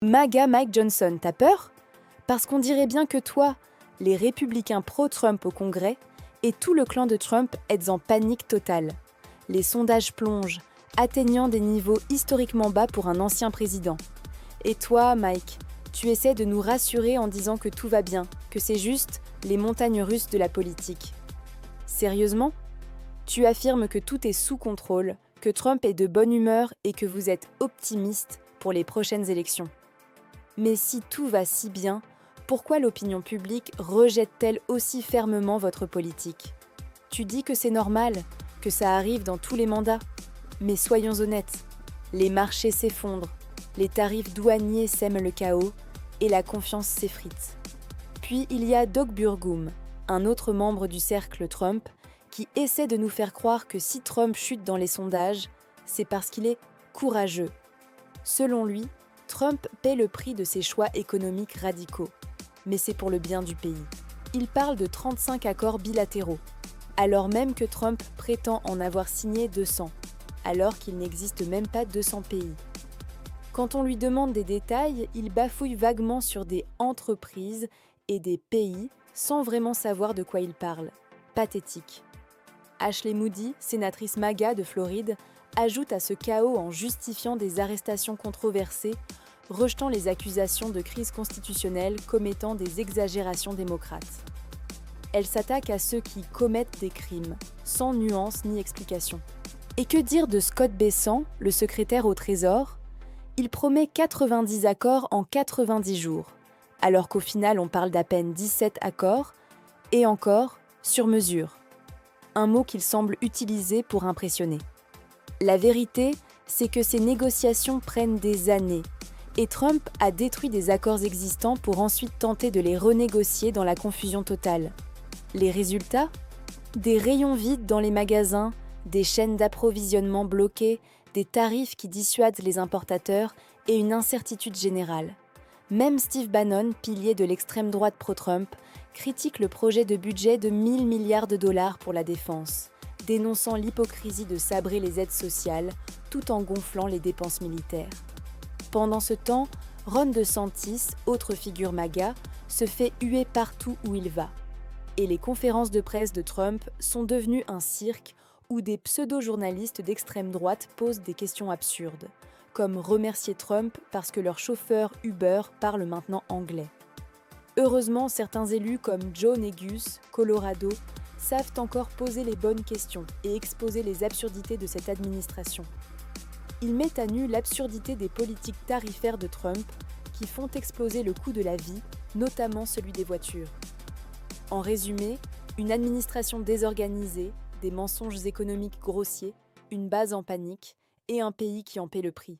MAGA Mike Johnson, t'as peur? Parce qu'on dirait bien que toi, les républicains pro-Trump au Congrès, et tout le clan de Trump êtes en panique totale. Les sondages plongent, atteignant des niveaux historiquement bas pour un ancien président. Et toi, Mike, tu essaies de nous rassurer en disant que tout va bien, que c'est juste les montagnes russes de la politique. Sérieusement? Tu affirmes que tout est sous contrôle, que Trump est de bonne humeur et que vous êtes optimiste pour les prochaines élections. Mais si tout va si bien, pourquoi l'opinion publique rejette-t-elle aussi fermement votre politique? Tu dis que c'est normal, que ça arrive dans tous les mandats. Mais soyons honnêtes, les marchés s'effondrent, les tarifs douaniers sèment le chaos et la confiance s'effrite. Puis il y a Doug Burgum, un autre membre du cercle Trump, qui essaie de nous faire croire que si Trump chute dans les sondages, c'est parce qu'il est courageux. Selon lui, Trump paie le prix de ses choix économiques radicaux, mais c'est pour le bien du pays. Il parle de 35 accords bilatéraux, alors même que Trump prétend en avoir signé 200, alors qu'il n'existe même pas 200 pays. Quand on lui demande des détails, il bafouille vaguement sur des entreprises et des pays sans vraiment savoir de quoi il parle. Pathétique. Ashley Moody, sénatrice MAGA de Floride, ajoute à ce chaos en justifiant des arrestations controversées, rejetant les accusations de crise constitutionnelle comme étant des exagérations démocrates. Elle s'attaque à ceux qui commettent des crimes, sans nuance ni explication. Et que dire de Scott Bessent, le secrétaire au Trésor? Il promet 90 accords en 90 jours, alors qu'au final on parle d'à peine 17 accords, et encore, sur mesure. Un mot qu'il semble utiliser pour impressionner. La vérité, c'est que ces négociations prennent des années, et Trump a détruit des accords existants pour ensuite tenter de les renégocier dans la confusion totale. Les résultats? Des rayons vides dans les magasins, des chaînes d'approvisionnement bloquées, des tarifs qui dissuadent les importateurs et une incertitude générale. Même Steve Bannon, pilier de l'extrême droite pro-Trump, critique le projet de budget de 1000 milliards de dollars pour la défense, dénonçant l'hypocrisie de sabrer les aides sociales tout en gonflant les dépenses militaires. Pendant ce temps, Ron DeSantis, autre figure MAGA, se fait huer partout où il va. Et les conférences de presse de Trump sont devenues un cirque où des pseudo-journalistes d'extrême droite posent des questions absurdes, comme remercier Trump parce que leur chauffeur Uber parle maintenant anglais. Heureusement, certains élus comme Joe Negus, Colorado, savent encore poser les bonnes questions et exposer les absurdités de cette administration. Ils mettent à nu l'absurdité des politiques tarifaires de Trump qui font exploser le coût de la vie, notamment celui des voitures. En résumé, une administration désorganisée, des mensonges économiques grossiers, une base en panique et un pays qui en paie le prix.